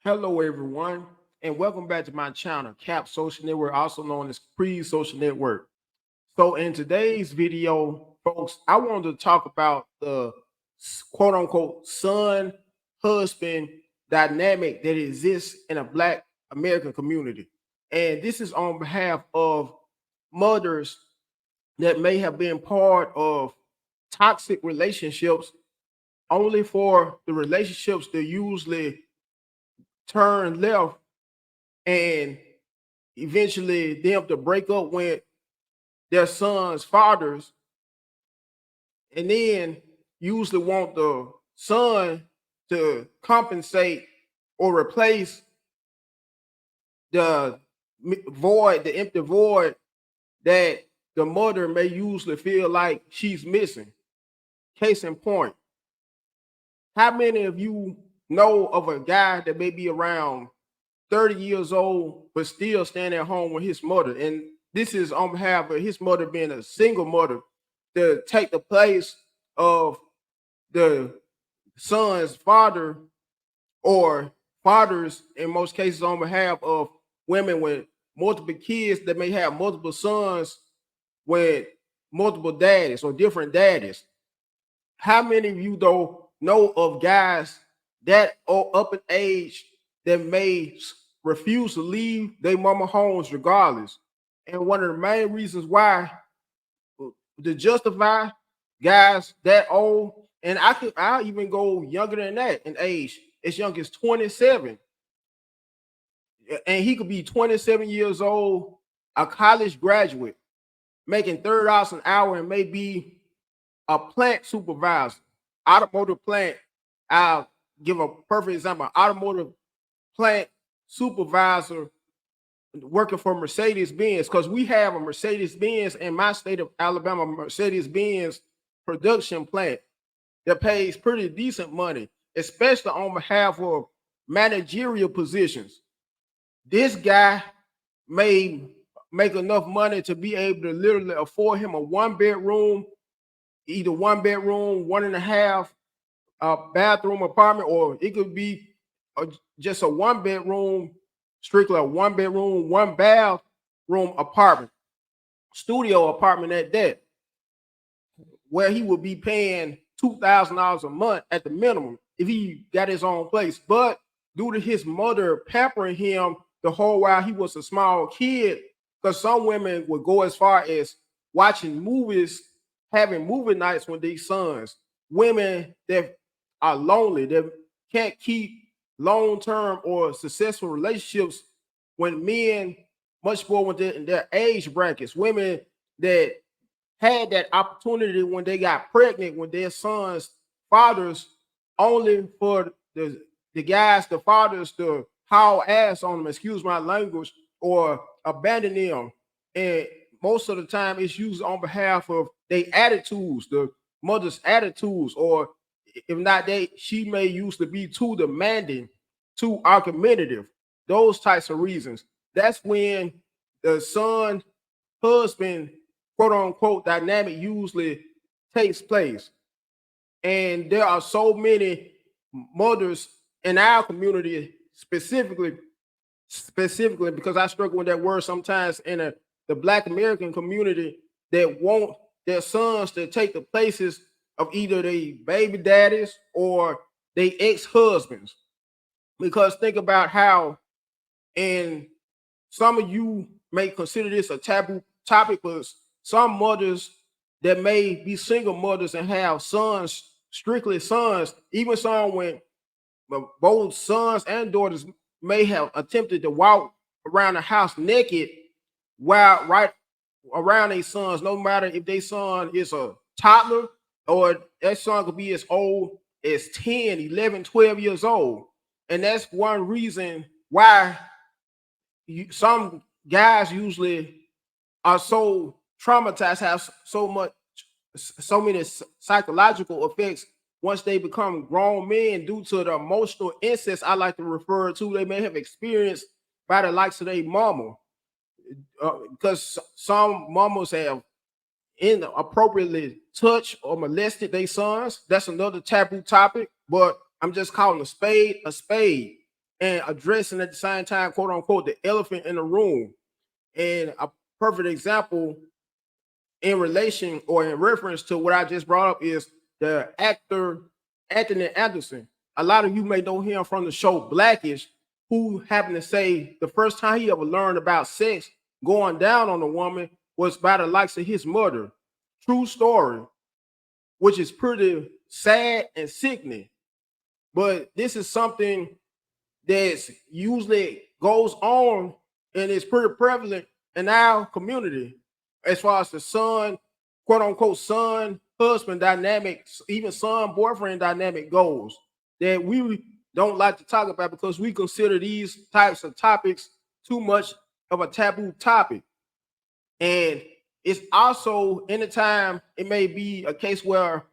Hello, everyone, and welcome back to my channel, Cap Social Network, also known as Pre-Social Network. So, in today's video, folks, I wanted to talk about the quote unquote son husband dynamic that exists in a Black American community. And this is on behalf of mothers that may have been part of toxic relationships, only for the relationships to usually turn left and eventually them to break up with their sons' fathers, and then usually want the son to compensate or replace the void, the empty void that the mother may usually feel like she's missing. Case in point, how many of you know of a guy that may be around 30 years old, but still staying at home with his mother? And this is on behalf of his mother being a single mother to take the place of the son's father, or fathers in most cases, on behalf of women with multiple kids that may have multiple sons with multiple daddies or different daddies. How many of you, though, know of guys that are up in age that may refuse to leave their mama homes regardless? And one of the main reasons why, to justify guys that old, and I'll even go younger than that in age, as young as 27. And he could be 27 years old, a college graduate, making $30 an hour, and maybe a plant supervisor, automotive plant. I'll give a perfect example. Automotive plant supervisor working for Mercedes-Benz, because we have a Mercedes-Benz in my state of Alabama, Mercedes-Benz production plant that pays pretty decent money, especially on behalf of managerial positions. This guy may make enough money to be able to literally afford him a one-bedroom, either one bedroom, 1.5 bathroom apartment, or it could be just a one bedroom, strictly a one bedroom, one bathroom apartment, studio apartment at that, where he would be paying $2,000 a month at the minimum if he got his own place. But due to his mother pampering him the whole while he was a small kid, because some women would go as far as watching movies, having movie nights with these sons. Women that are lonely, that can't keep long-term or successful relationships when men, much more in their age brackets. Women that had that opportunity when they got pregnant with their sons' fathers, only for the guys, the fathers, to haul ass on them, excuse my language, or abandon them. And most of the time it's used on behalf of their attitudes, the mother's attitudes, or if not, she may used to be too demanding, too argumentative, those types of reasons. That's when the son husband quote unquote dynamic usually takes place. And there are so many mothers in our community, specifically because I struggle with that word sometimes, in the Black American community, that want their sons to take the places of either their baby daddies or their ex-husbands. Because think about how, and some of you may consider this a taboo topic, but some mothers that may be single mothers and have sons, strictly sons, even some when both sons and daughters may have attempted to walk around the house naked while right around their sons, no matter if their son is a toddler or that son could be as old as 10, 11, 12 years old. And that's one reason why some guys usually are so traumatized, have so many psychological effects once they become grown men, due to the emotional incest I like to refer to they may have experienced by the likes of their mama. Because some mamas have inappropriately touched or molested their sons. That's another taboo topic, but I'm just calling a spade a spade. and addressing at the same time, quote unquote, the elephant in the room. And a perfect example in relation or in reference to what I just brought up is the actor Anthony Anderson. A lot of you may know him from the show Blackish, who happened to say the first time he ever learned about sex going down on a woman was by the likes of his mother. True story, which is pretty sad and sickening. But this is something that usually goes on and is pretty prevalent in our community as far as the son, quote unquote, son husband dynamic, even son boyfriend dynamic goes, that we don't like to talk about because we consider these types of topics too much of a taboo topic. And it's also anytime it may be a case where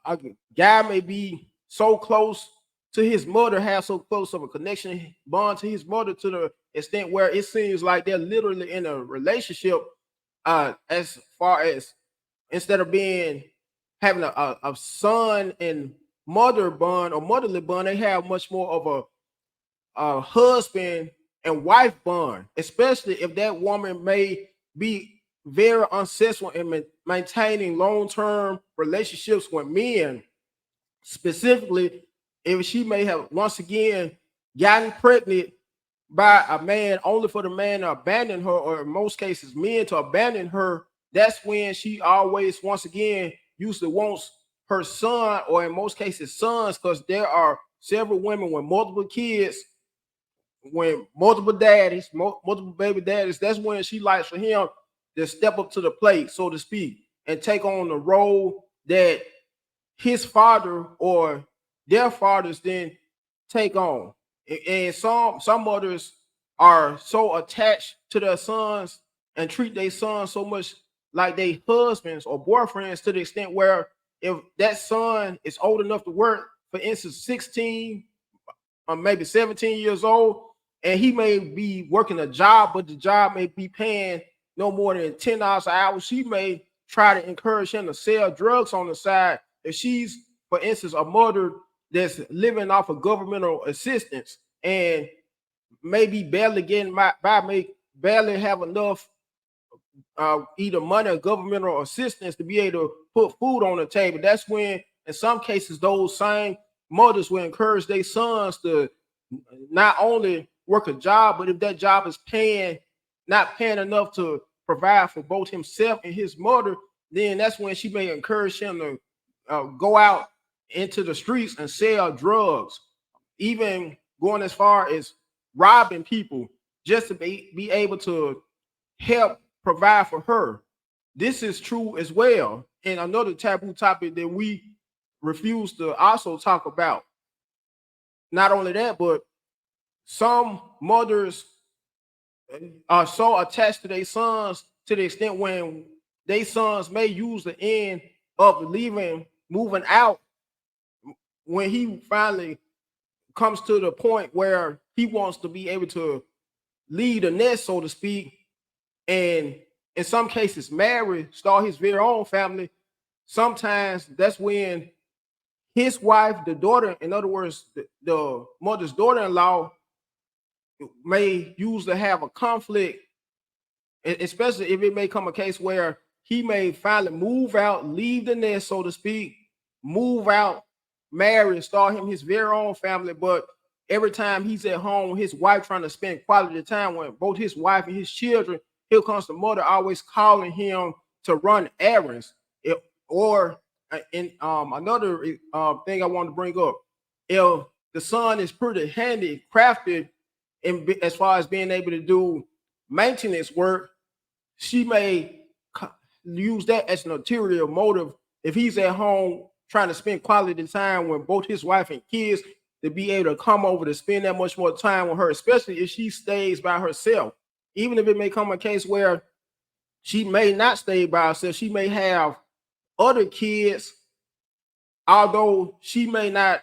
a guy may be so close to his mother, have so close of a connection bond to his mother to the extent where it seems like they're literally in a relationship, as far as instead of being having a son and mother bond or motherly bond, they have much more of a husband and wife bond, especially if that woman may be very unsuccessful in maintaining long-term relationships with men. Specifically, if she may have once again gotten pregnant by a man only for the man to abandon her, or in most cases men to abandon her, that's when she always once again usually wants her son, or in most cases sons, because there are several women with multiple kids, when multiple daddies, multiple baby daddies, that's when she likes for him to step up to the plate, so to speak, and take on the role that his father or their fathers then take on. And some mothers are so attached to their sons and treat their sons so much like they husbands or boyfriends, to the extent where if that son is old enough to work, for instance, 16 or maybe 17 years old, and he may be working a job, but the job may be paying no more than $10 an hour, she may try to encourage him to sell drugs on the side. If she's, for instance, a mother that's living off of governmental assistance and maybe barely getting by, may barely have enough either money or governmental assistance to be able to put food on the table, that's when, in some cases, those same mothers will encourage their sons to not only work a job, but if that job is not paying enough to provide for both himself and his mother, then that's when she may encourage him to go out into the streets and sell drugs, even going as far as robbing people just to be able to help provide for her. This is true as well. And another taboo topic that we refuse to also talk about. Not only that, but some mothers are so attached to their sons to the extent when their sons may use the end of moving out, when he finally comes to the point where he wants to be able to lead a nest, so to speak, and in some cases marry, start his very own family. Sometimes that's when his wife, the daughter, in other words, the mother's daughter-in-law, may usually have a conflict, especially if it may come a case where he may finally move out, leave the nest, so to speak, move out, marry, and start him his very own family. But every time he's at home, his wife trying to spend quality time with both his wife and his children, here comes the mother always calling him to run errands. Another thing I want to bring up, if the son is pretty handy, crafted, as far as being able to do maintenance work, she may use that as an ulterior motive. If he's at home trying to spend quality time with both his wife and kids, to be able to come over to spend that much more time with her, especially if she stays by herself. Even if it may come a case where she may not stay by herself, she may have other kids, although she may not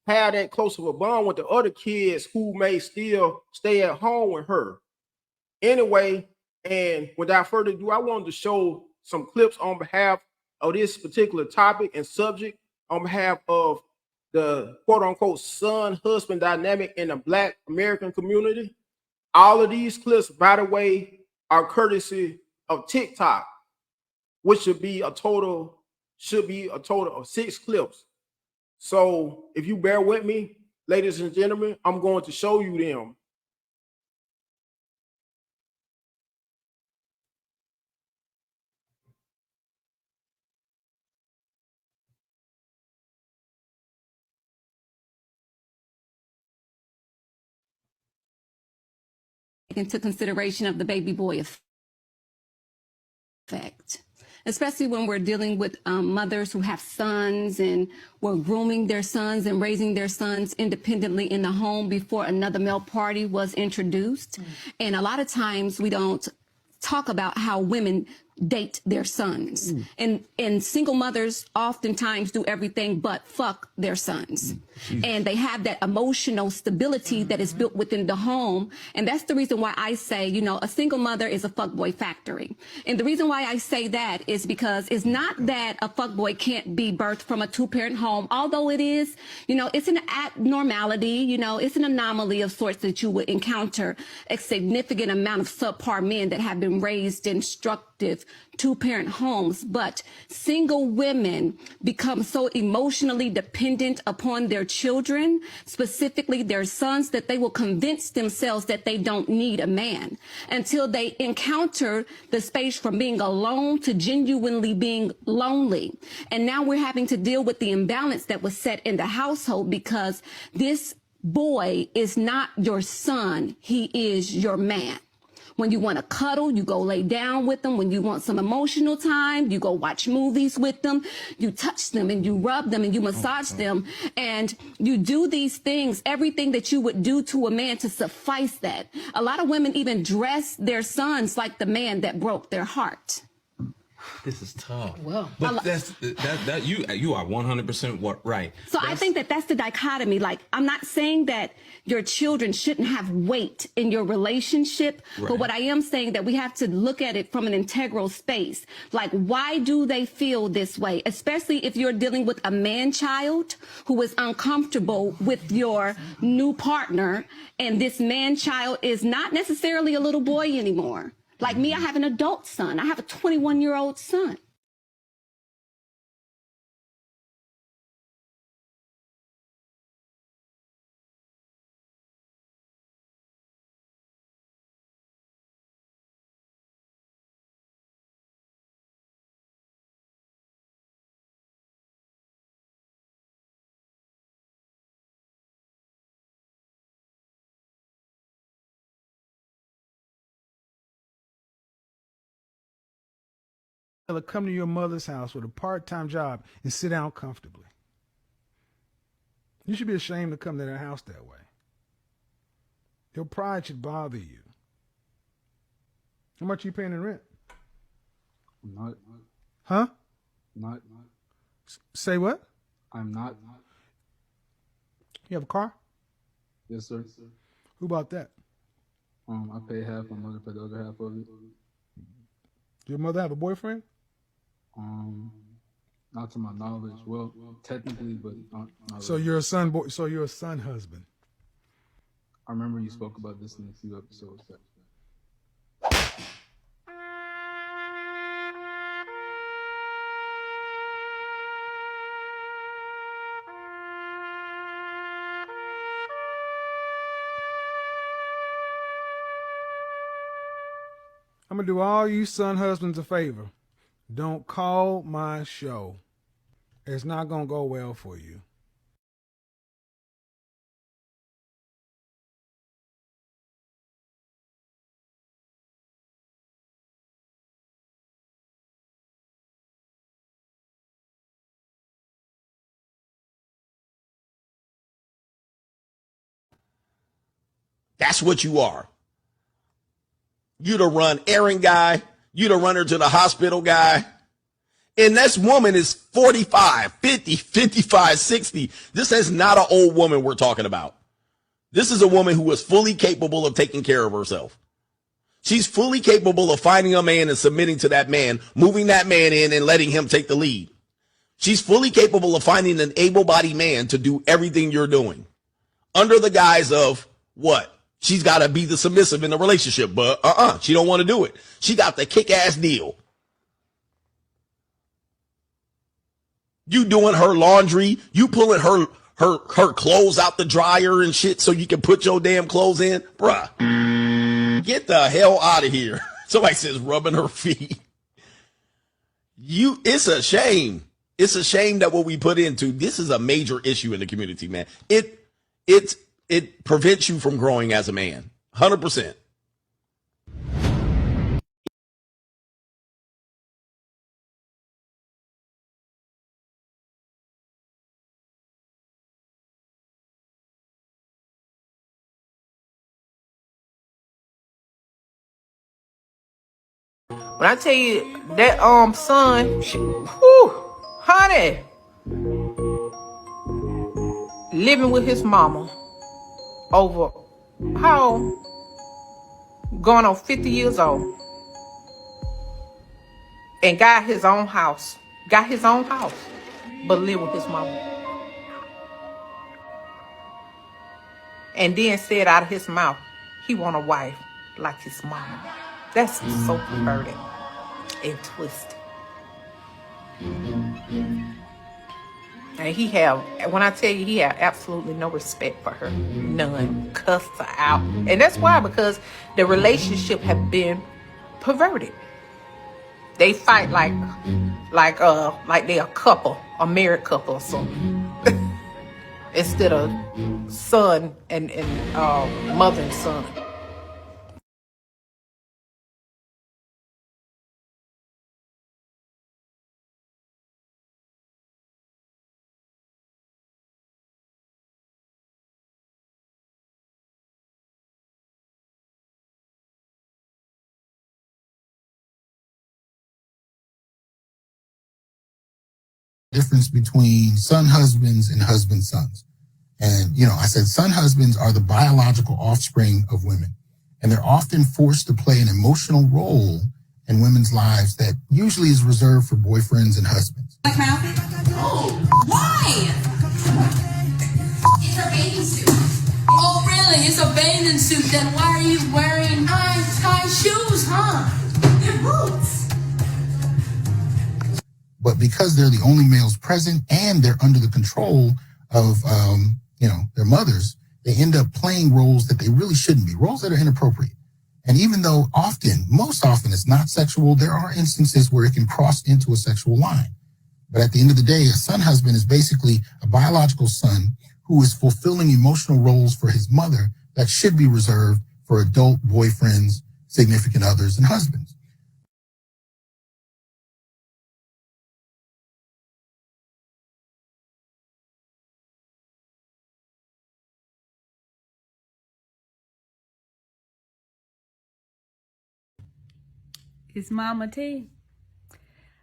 have that close of a bond with the other kids who may still stay at home with her. Anyway, and without further ado, I wanted to show some clips on behalf of this particular topic and subject, on behalf of the quote unquote son husband dynamic in the Black American community. All of these clips, by the way, are courtesy of TikTok, which should be a total of 6 clips. So if you bear with me, ladies and gentlemen, I'm going to show you them. Into consideration of the baby boy effect, especially when we're dealing with mothers who have sons and were grooming their sons and raising their sons independently in the home before another male party was introduced. And a lot of times we don't talk about how women date their sons. And single mothers oftentimes do everything but fuck their sons. And they have that emotional stability that is built within the home. And that's the reason why I say, you know, a single mother is a fuckboy factory. And the reason why I say that is because it's not that a fuckboy can't be birthed from a 2-parent home, although it is, you know, it's an abnormality, you know, it's an anomaly of sorts that you would encounter a significant amount of subpar men that have been raised in destructive 2-parent homes. But single women become so emotionally dependent upon their children, specifically their sons, that they will convince themselves that they don't need a man until they encounter the space from being alone to genuinely being lonely. And now we're having to deal with the imbalance that was set in the household, because this boy is not your son, he is your man. When you want to cuddle, you go lay down with them. When you want some emotional time, you go watch movies with them. You touch them and you rub them and you massage them. And you do these things, everything that you would do to a man to suffice that. A lot of women even dress their sons like the man that broke their heart. This is tough. Well, but you are 100% right. So I think that that's the dichotomy. Like, I'm not saying that your children shouldn't have weight in your relationship, but what I am saying that we have to look at it from an integral space. Like, why do they feel this way? Especially if you're dealing with a man-child who is uncomfortable with your new partner, and this man-child is not necessarily a little boy anymore. Like me, I have an adult son. I have a 21-year-old son. Come to your mother's house with a part-time job and sit down comfortably. You should be ashamed to come to their house that way. Your pride should bother you. How much are you paying in rent? Not. Huh? Not. Say what? I'm not. You have a car? Yes, sir. Who bought that? I pay half. My mother paid the other half of it. Does your mother have a boyfriend? Not to my knowledge. Well, technically, but not So really. you're a son boy. So you're a son husband. I remember you spoke about this in a few episodes. I'm going to do all you son husbands a favor. Don't call my show. It's not going to go well for you. That's what you are. You the run errand guy. You the runner to the hospital guy. And this woman is 45, 50, 55, 60. This is not an old woman we're talking about. This is a woman who is fully capable of taking care of herself. She's fully capable of finding a man and submitting to that man, moving that man in and letting him take the lead. She's fully capable of finding an able-bodied man to do everything you're doing under the guise of what? She's got to be the submissive in the relationship, but she don't want to do it. She got the kick-ass deal. You doing her laundry, you pulling her clothes out the dryer and shit so you can put your damn clothes in. Bruh, get the hell out of here. Somebody says rubbing her feet. It's a shame. It's a shame that what we put into, this is a major issue in the community, man. It prevents you from growing as a man. 100%. When I tell you that son, honey, living with his mama over how going on 50 years old, and got his own house, but live with his mama, and then said out of his mouth he want a wife like his mama. That's so perverted and twisted. And when I tell you, he have absolutely no respect for her. None. Cussed her out. And that's why, because the relationship have been perverted. They fight like they a couple, a married couple or something. Instead of son and mother and son. Difference between son husbands and husband sons. And, I said son husbands are the biological offspring of women, and they're often forced to play an emotional role in women's lives that usually is reserved for boyfriends and husbands. Like my outfit? Why? It's a bathing suit. Oh, really? It's a bathing suit. Then why are you wearing high shoes, huh? They're boots. But because they're the only males present and they're under the control of, their mothers, they end up playing roles that they really shouldn't be, roles that are inappropriate. And even though most often it's not sexual, there are instances where it can cross into a sexual line. But at the end of the day, a son husband is basically a biological son who is fulfilling emotional roles for his mother that should be reserved for adult boyfriends, significant others, and husbands. It's Mama T.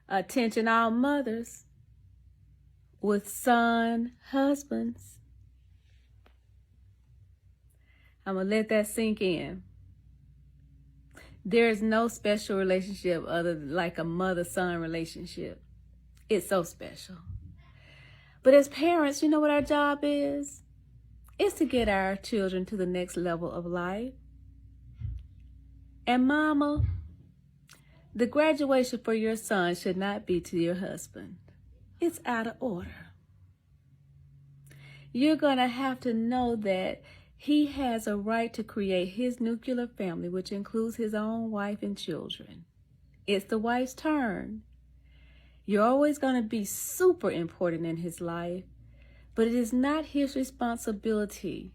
Attention all mothers with son husbands. I'm going to let that sink in. There is no special relationship other than like a mother-son relationship. It's so special. But as parents, you know what our job is? It's to get our children to the next level of life. And Mama, the graduation for your son should not be to your husband. It's out of order. You're going to have to know that he has a right to create his nuclear family, which includes his own wife and children. It's the wife's turn. You're always going to be super important in his life, but it is not his responsibility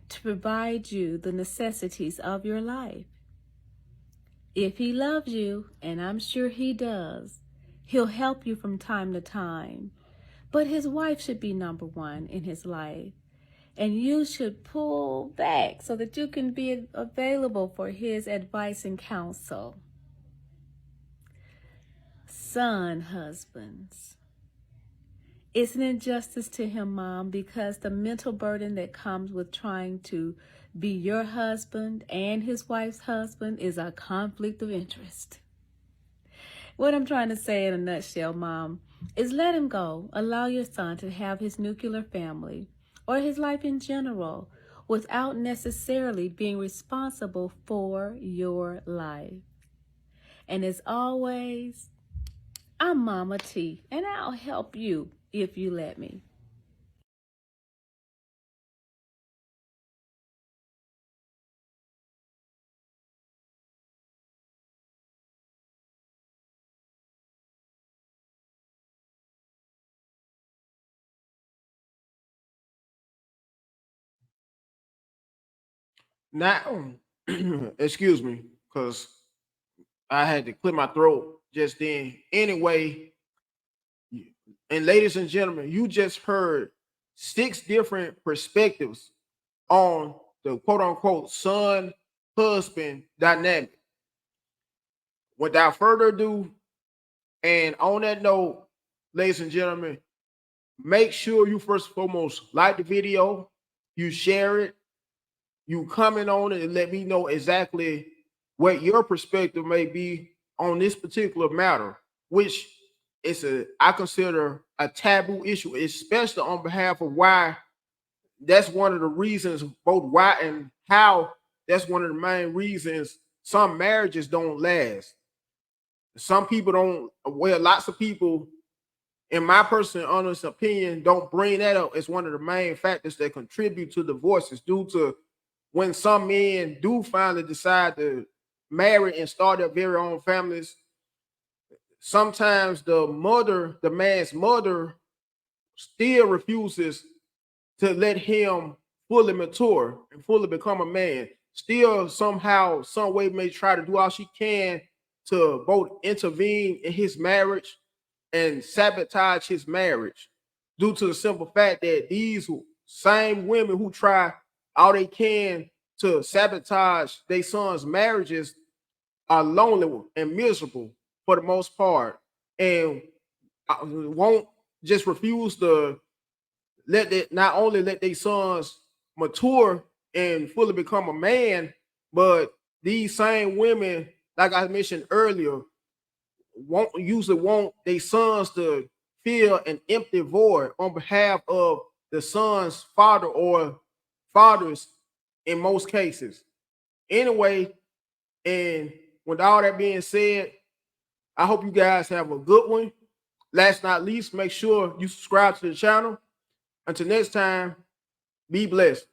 to provide you the necessities of your life. If he loves you, and I'm sure he does, he'll help you from time to time. But his wife should be number one in his life. And you should pull back so that you can be available for his advice and counsel. Son husbands. It's an injustice to him, Mom, because the mental burden that comes with trying to be your husband and his wife's husband is a conflict of interest. What I'm trying to say in a nutshell, Mom, is let him go. Allow your son to have his nuclear family or his life in general without necessarily being responsible for your life. And as always, I'm Mama T, and I'll help you if you let me. Now, excuse me, because I had to clear my throat just then. Anyway, and ladies and gentlemen, you just heard 6 different perspectives on the quote unquote son husband dynamic. Without further ado, and on that note, ladies and gentlemen, make sure you first and foremost like the video, you share it, you comment on it, and let me know exactly what your perspective may be on this particular matter, which I consider a taboo issue, especially on behalf of why that's one of the reasons, both why and how that's one of the main reasons some marriages don't last. Some people don't, well, lots of people, in my personal honest opinion, don't bring that up as one of the main factors that contribute to divorces, due to when some men do finally decide to marry and start their very own families. Sometimes the man's mother still refuses to let him fully mature and fully become a man. Still somehow, some way may try to do all she can to both intervene in his marriage and sabotage his marriage, due to the simple fact that these same women who try all they can to sabotage their sons' marriages are lonely and miserable for the most part, and won't just refuse to not only let their sons mature and fully become a man, but these same women, like I mentioned earlier, usually want their sons to fill an empty void on behalf of the son's father or fathers in most cases. Anyway, and with all that being said, I hope you guys have a good one. Last but not least, make sure you subscribe to the channel. Until next time, be blessed.